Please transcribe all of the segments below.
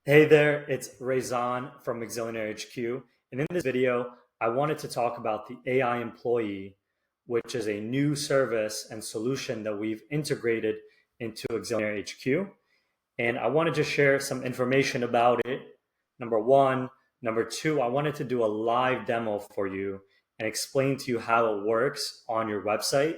Hey there, it's Rezan from Xillionaire HQ. And in this video, I wanted to talk about the AI employee, which is a new service and solution that we've integrated into Xillionaire HQ. And I wanted to share some information about it, number one. Number two, I wanted to do a live demo for you and explain to you how it works on your website.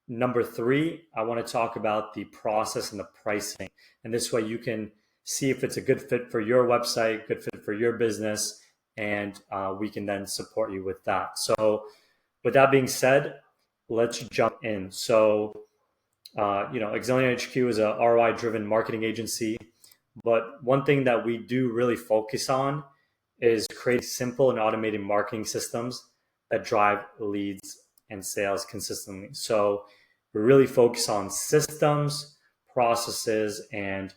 Number three, I want to talk about the process and the pricing. And this way you can see if it's a good fit for your website, good fit for your business, and we can then support you with that. So with that being said, let's jump in. So, Xillionaire HQ is a ROI-driven marketing agency, but one thing that we do really focus on is create simple and automated marketing systems that drive leads and sales consistently. So we really focus on systems, processes, and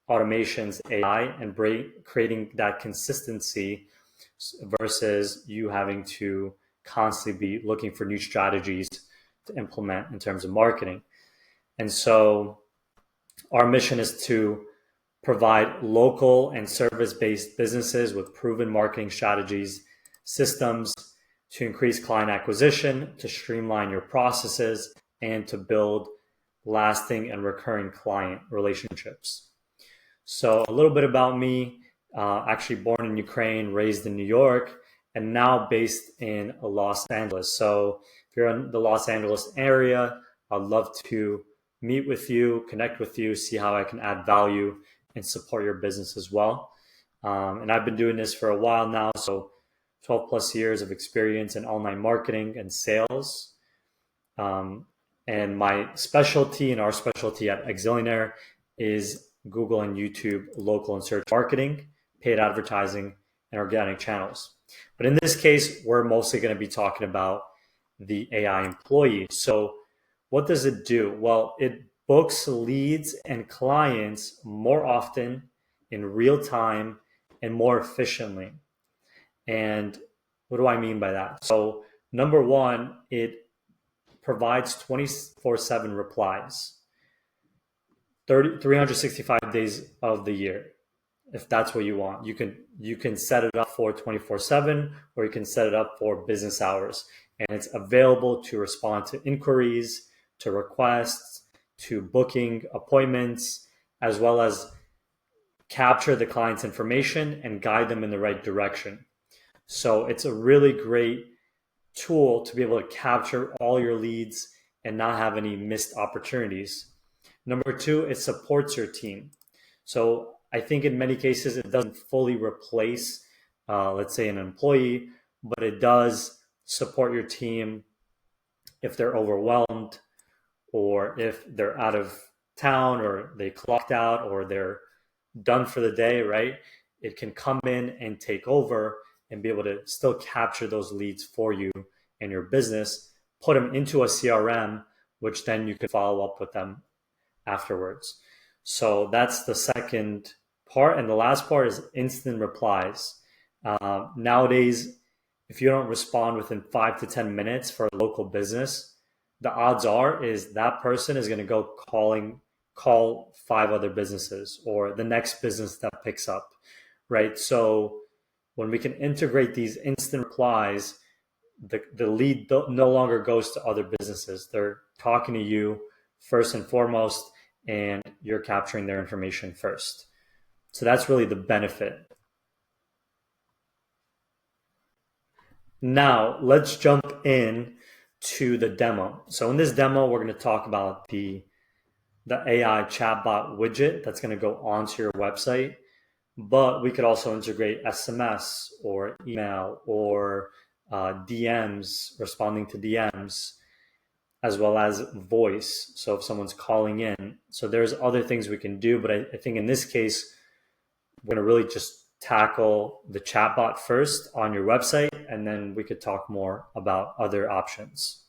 automations, AI, and creating that consistency versus you having to constantly be looking for new strategies to implement in terms of marketing. And so our mission is to provide local and service-based businesses with proven marketing strategies, systems to increase client acquisition, to streamline your processes, and to build lasting and recurring client relationships. So a little bit about me, actually born in Ukraine, raised in New York, and now based in Los Angeles. So if you're in the Los Angeles area, I'd love to meet with you, connect with you, see how I can add value and support your business as well. And I've been doing this for a while now, so 12 plus years of experience in online marketing and sales. And my specialty and our specialty at Xillionaire is Google and YouTube local and search marketing, paid advertising, and organic channels. But in this case, we're mostly going to be talking about the AI employee. So what does it do? Well, it books leads and clients more often, in real time, and more efficiently. And what do I mean by that? So number one, it provides 24/7 replies, 365 days of the year. If that's what you want, you can set it up for 24/7, or you can set it up for business hours, and it's available to respond to inquiries, to requests, to booking appointments, as well as capture the client's information and guide them in the right direction. So it's a really great tool to be able to capture all your leads and not have any missed opportunities. Number two, it supports your team. So I think in many cases it doesn't fully replace, let's say, an employee, but it does support your team if they're overwhelmed, or if they're out of town, or they clocked out, or they're done for the day, right? It can come in and take over and be able to still capture those leads for you and your business, put them into a CRM, which then you can follow up with them afterwards. So that's the second part. And the last part is instant replies. Nowadays, if you don't respond within 5 to 10 minutes for a local business, the odds are is that person is going to go call 5 other businesses, or the next business that picks up, right? So when we can integrate these instant replies, the lead no longer goes to other businesses. They're talking to you first and foremost, and you're capturing their information first. So that's really the benefit. Now let's jump in to the demo. So in this demo, we're going to talk about the AI chatbot widget that's going to go onto your website. But we could also integrate SMS or email, or DMs, responding to DMs, as well as voice. So if someone's calling in, so there's other things we can do. But I think in this case, we're going to really just tackle the chatbot first on your website, and then we could talk more about other options.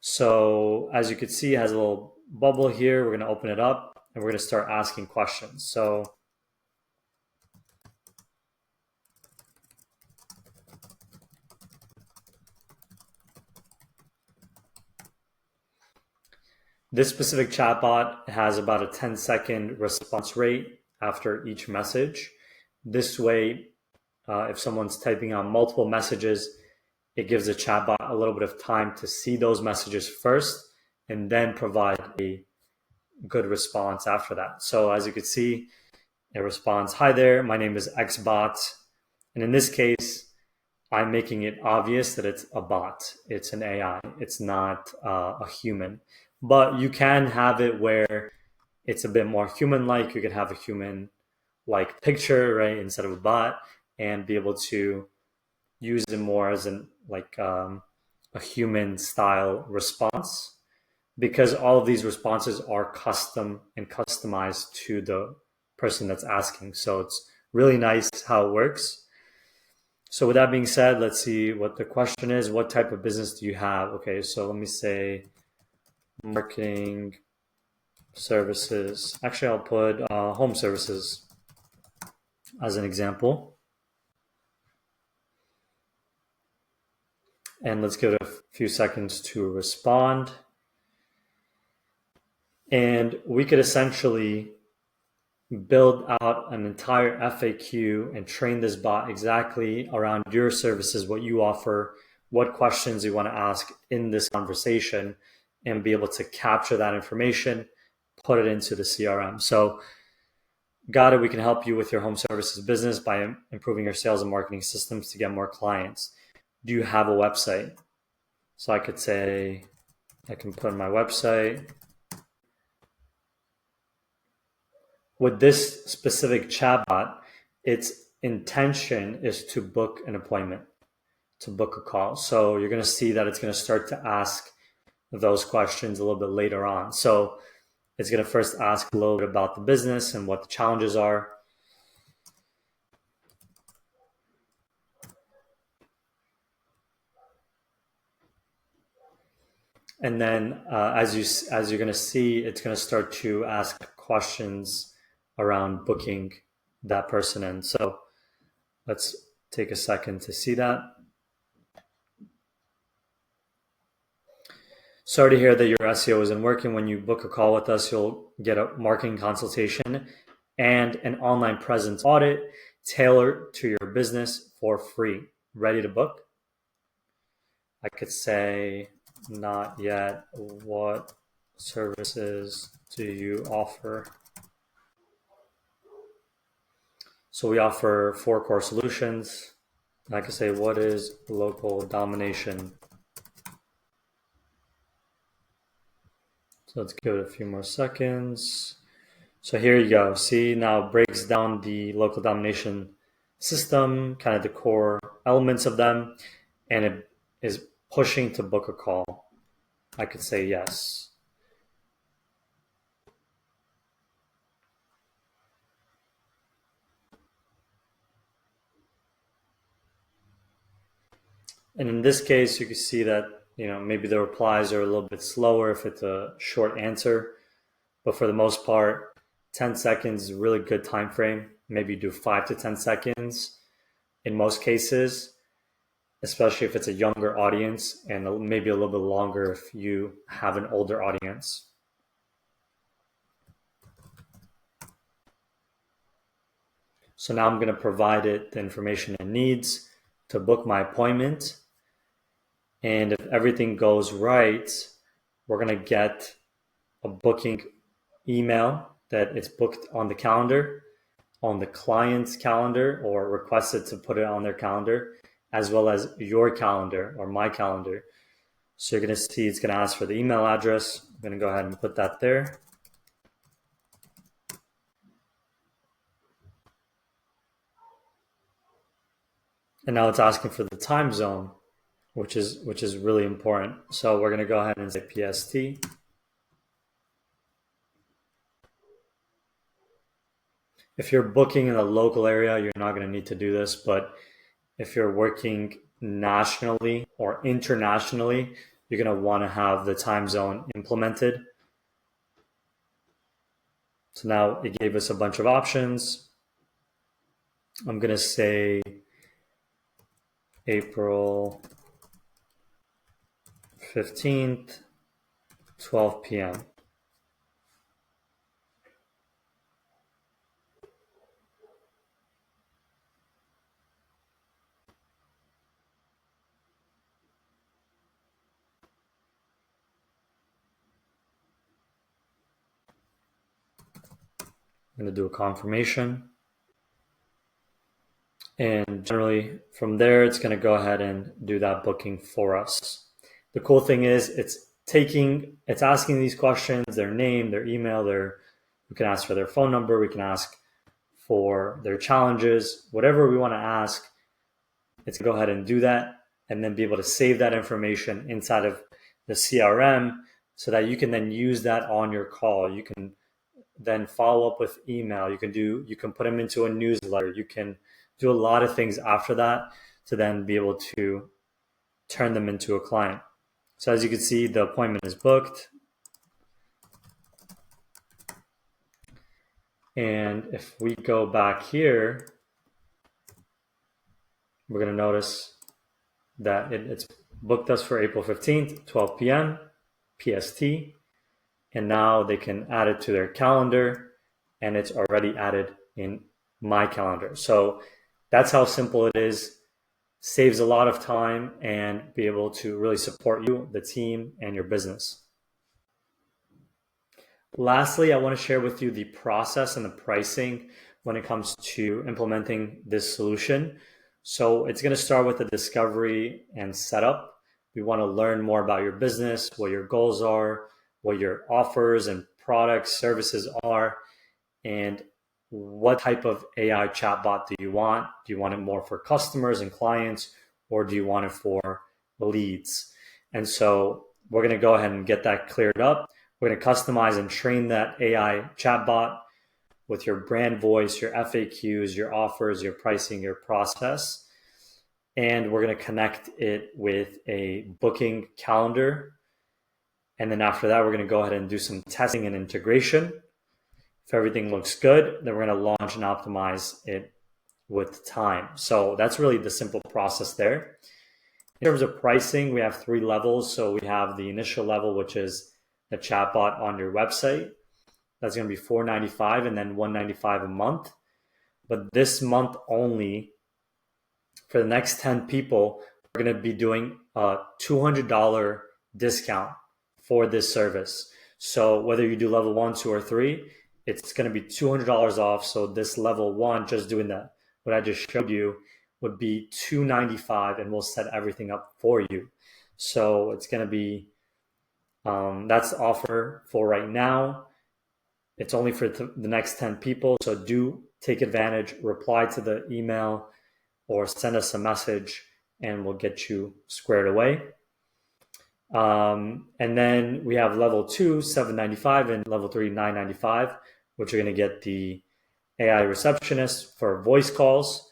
So as you can see, it has a little bubble here. We're going to open it up and we're going to start asking questions. So this specific chatbot has about a 10-second response rate, after each message. This way, if someone's typing on multiple messages, it gives the chatbot a little bit of time to see those messages first and then provide a good response after that. So as you can see, it responds, "Hi there, my name is Xbot." And in this case, I'm making it obvious that it's a bot. It's an AI. It's not a human. But you can have it where it's a bit more human-like. You can have a human-like picture, right, instead of a bot, and be able to use it more as a human-style response, because all of these responses are custom and customized to the person that's asking. So it's really nice how it works. So with that being said, let's see what the question is. What type of business do you have? Okay, so let me say marketing services. Actually, I'll put home services as an example. And let's give it a few seconds to respond. And we could essentially build out an entire FAQ and train this bot exactly around your services, what you offer, what questions you want to ask in this conversation, and be able to capture that information, put it into the CRM. So got it, we can help you with your home services business by improving your sales and marketing systems to get more clients. Do you have a website? So I could say, I can put in my website. With this specific chatbot, its intention is to book an appointment, to book a call. So you're going to see that it's going to start to ask those questions a little bit later on. So it's going to first ask a little bit about the business and what the challenges are. And then as you're going to see, it's going to start to ask questions around booking that person in. So let's take a second to see that. Sorry to hear that your SEO isn't working. When you book a call with us, you'll get a marketing consultation and an online presence audit tailored to your business for free. Ready to book? I could say, not yet. What services do you offer? So we offer 4 core solutions. I could say, what is local domination? So let's give it a few more seconds. So here you go. See, now it breaks down the local domination system, kind of the core elements of them, and it is pushing to book a call. I could say yes. And in this case, you can see that, maybe the replies are a little bit slower if it's a short answer, but for the most part, 10 seconds is a really good time frame. Maybe do 5 to 10 seconds in most cases, especially if it's a younger audience, and maybe a little bit longer if you have an older audience. So now I'm going to provide it the information it needs to book my appointment. And if everything goes right, we're going to get a booking email that it's booked on the calendar, on the client's calendar, or requested to put it on their calendar, as well as your calendar or my calendar. So you're going to see it's going to ask for the email address. I'm going to go ahead and put that there. And now it's asking for the time zone, which is really important. So we're going to go ahead and say PST. If you're booking in a local area, you're not going to need to do this, but if you're working nationally or internationally, you're going to want to have the time zone implemented. So now it gave us a bunch of options. I'm going to say April 15th, 12 p.m. I'm going to do a confirmation. And generally from there, it's going to go ahead and do that booking for us. The cool thing is it's asking these questions, their name, their email, we can ask for their phone number, we can ask for their challenges, whatever we want to ask, it's going to go ahead and do that and then be able to save that information inside of the CRM so that you can then use that on your call. You can then follow up with email. You can put them into a newsletter. You can do a lot of things after that to then be able to turn them into a client. So as you can see, the appointment is booked. And if we go back here, we're going to notice that it's booked us for April 15th, 12 p.m. PST. And now they can add it to their calendar, and it's already added in my calendar. So that's how simple it is. Saves a lot of time and be able to really support you, the team, and your business. Lastly, I want to share with you the process and the pricing when it comes to implementing this solution. So it's going to start with the discovery and setup. We want to learn more about your business, what your goals are, what your offers and products, services are, and what type of AI chatbot do you want? Do you want it more for customers and clients, or do you want it for leads? And so we're going to go ahead and get that cleared up. We're going to customize and train that AI chatbot with your brand voice, your FAQs, your offers, your pricing, your process. And we're going to connect it with a booking calendar. And then after that, we're going to go ahead and do some testing and integration. If everything looks good, then we're going to launch and optimize it with time. So that's really the simple process there. In terms of pricing, we have 3 levels. So we have the initial level, which is the chatbot on your website. That's going to be $4.95 and then $1.95 a month. But this month only, for the next 10 people, we're going to be doing a $200 discount for this service. So whether you do level 1, 2, or 3, it's going to be $200 off. So this level 1, just doing that, what I just showed you, would be $295, and we'll set everything up for you. So it's going to be, that's the offer for right now. It's only for the next 10 people. So do take advantage, reply to the email or send us a message and we'll get you squared away. And then we have level 2, $795, and level 3, $995, which are going to get the AI receptionist for voice calls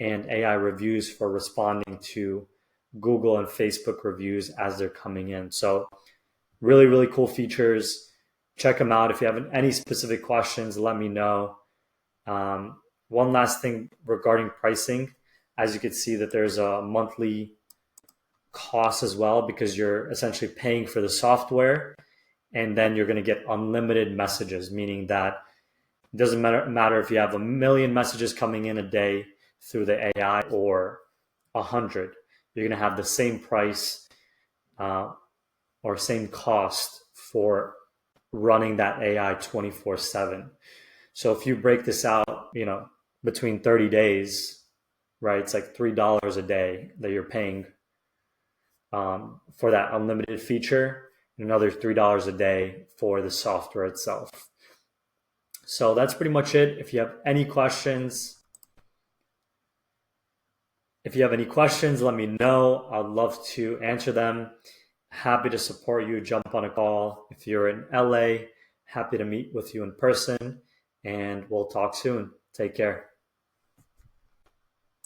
and AI reviews for responding to Google and Facebook reviews as they're coming in. So really, really cool features. Check them out. If you have any specific questions, let me know. One last thing regarding pricing, as you can see that there's a monthly cost as well, because you're essentially paying for the software, and then you're going to get unlimited messages, meaning that it doesn't matter if you have 1 million messages coming in a day through the AI or 100. You're going to have the same price or same cost for running that AI 24/7. So if you break this out, between 30 days, right, it's like $3 a day that you're paying for that unlimited feature, and another $3 a day for the software itself. So that's pretty much it. If you have any questions, let me know. I'd love to answer them. Happy to support you. Jump on a call. If you're in LA, happy to meet with you in person, and we'll talk soon. Take care.